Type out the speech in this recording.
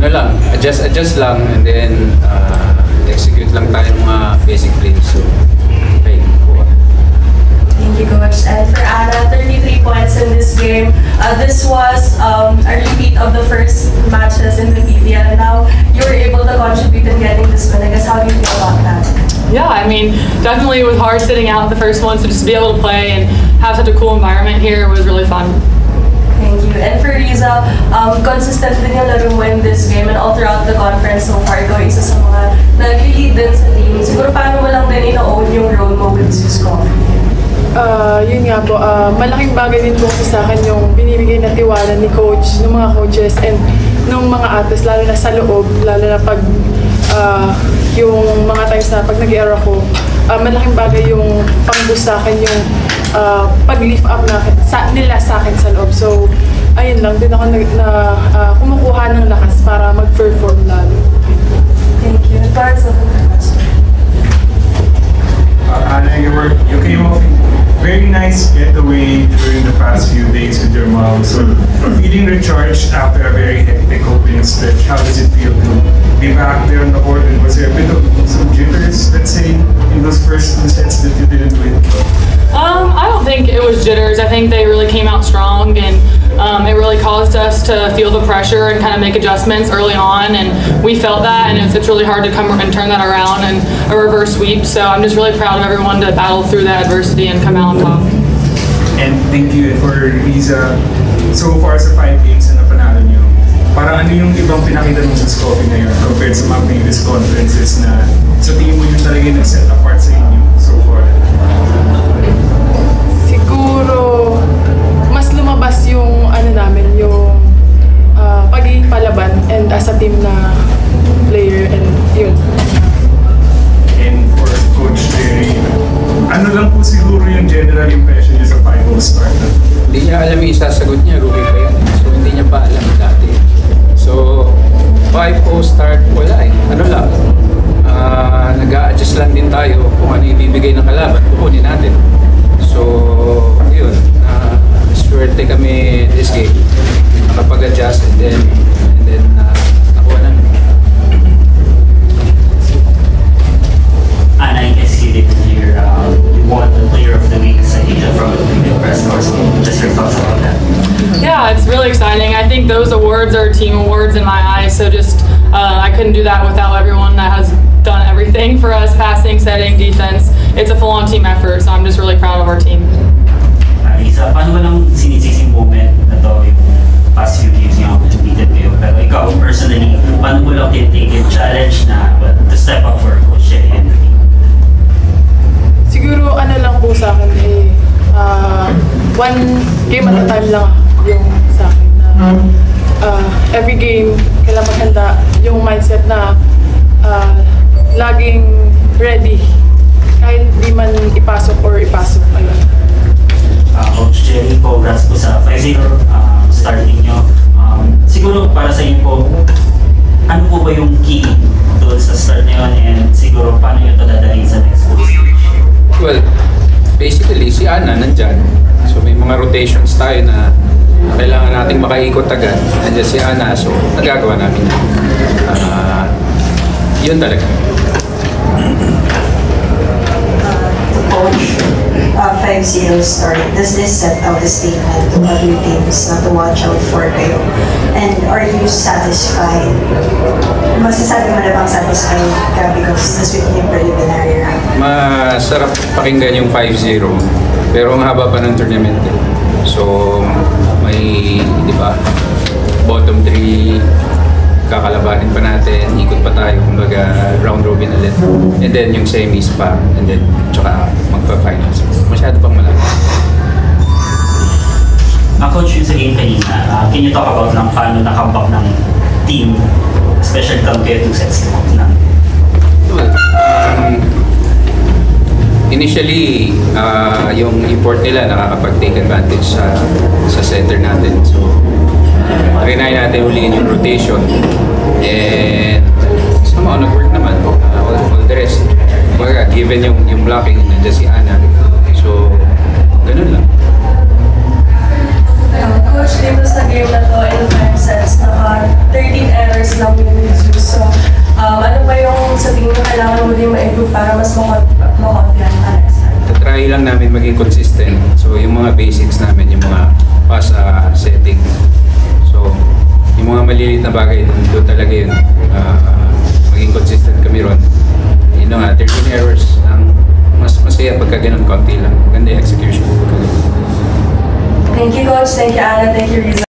ano lang, adjust lang, and then execute lang tayo mga basic plays. So, okay. Thank you, Coach. And for Anna, 33 points in this game. This was a repeat of the first matches in the PBL, and now you were able to contribute in getting this win. I guess, how do you feel about that? Yeah, I mean, definitely it was hard sitting out the first one, so just to be able to play and have such a cool environment here was really fun. Thank you. And for Riza, consistent din yung laro mo in this game and all throughout the conference so far, ikaw isa sa mga nag-lead din sa team. Siguro paano mo lang din ina-own yung role mo with Zeus Coffee? Yun nga po, malaking bagay din po sa akin yung binibigay na tiwala ni coach, ng mga coaches, and ng mga ates, lalo na sa loob, lalo na pag yung mga times na pag nag-era ko, malaking bagay yung pang-boost sa akin yung pag-lift up nila sa akin sa loob. So, ayun lang, din ako kumukuha ng lakas para mag-perform lalo. Thank you. Para sa Anna, you came off very nice getaway during the past few days with your mom. So, feeling recharged after a very hectic opening stretch, how does it feel to be back there on the court? And was there a bit of some jitters, let's say, in those first two sets that you didn't win? I don't think it was jitters. I think they really came out strong, and it really caused us to feel the pressure and kind of make adjustments early on, and we felt that, and it's really hard to come and turn that around and a reverse sweep. So I'm just really proud of everyone to battle through that adversity and come out on top. And thank you for Riza. So far sa 5 games na napanalo niyo, parang ano yung ibang pinakita ng Zeus Coffee ngayon compared sa mga previous conferences na sa tingin mo yung talaga yung nag-set apart sa inyo so far? Siguro, mas lumabas yung ano namin, yung pagiging palaban and as a team na player, and yun. And for Coach Terry, ano lang po siguro yung general impression niya sa 5-0 start? Hindi niya alam yung isasagot niya, rookie pa yan. So, hindi niya pa alam dati. So, 5-0 start, wala eh. Ano lang, nag-a-adjust lang din tayo kung ano ibibigay ng kalaban, kukunin natin. So, yun, swerte kami this game. Nakapag-adjust and then nakuha na. Anna, I guess you didn't hear you won the Player of the Week sa Asia from the press course. Just your thoughts about that? Yeah, it's really exciting. I think those awards are team awards in my eyes, so just I couldn't do that without everyone that has done everything for us, passing, setting, defense. It's a full-on team effort, so I'm just really proud of our team. Isa, paano ba lang sinisising moment na to yung past few games niyo competed kayo? Pero ikaw, personally, paano mo lang take yung challenge na to step up for Coach Sherry and the team? Siguro ano lang po sa akin one game at a time lang yung sa akin na every game kailangan maghanda yung mindset na laging ready kahit di man ipasok. Ayun. Coach Jerry, congrats po sa 5-0 starting nyo. Siguro para sa inyo po, ano po ba yung key doon sa start na yun, and siguro paano nyo ito dadalhin sa next week? Well, basically, si Ana nandyan. So may mga rotations tayo na kailangan nating makaikot agad. Nandiyan si Ana, so nagagawa namin yun. Yun talaga. Coach, 5-0 start. Does this set out a statement to other teams na to watch out for kayo? And are you satisfied? Masasabi mo na bang satisfied ka because this will be preliminary round? Masarap pakinggan yung 5-0, pero ang haba pa ng tournament. So, may, di ba, bottom 3 kakalabanin pa natin, ikot pa tayo, kumbaga round robin ulit. And then yung semis pa, and then tsaka magpa-finals. Masyado pang malaki. Coach, yung sa game kanina, can you talk about ng paano nakambak ng team, especially compared to sets na? Well, initially, yung import nila nakakapag-take advantage sa center natin. So, rinay natin uliin yung rotation. And somehow nag-work naman. All the rest. Kumbaga, given yung blocking, nandiyan si Ana. So, ganun lang. Coach, dito sa game na to, in 5 sets, 13 errors lang maging consistent. So yung mga basics namin, yung mga pass setting. So yung mga maliliit na bagay, doon talaga yun. Maging consistent kami ron. You know nga, 13 errors ang mas masaya pagka ganun, konti lang. Maganda yung execution. Thank you, Coach. Thank you, Ana. Thank you, Riza.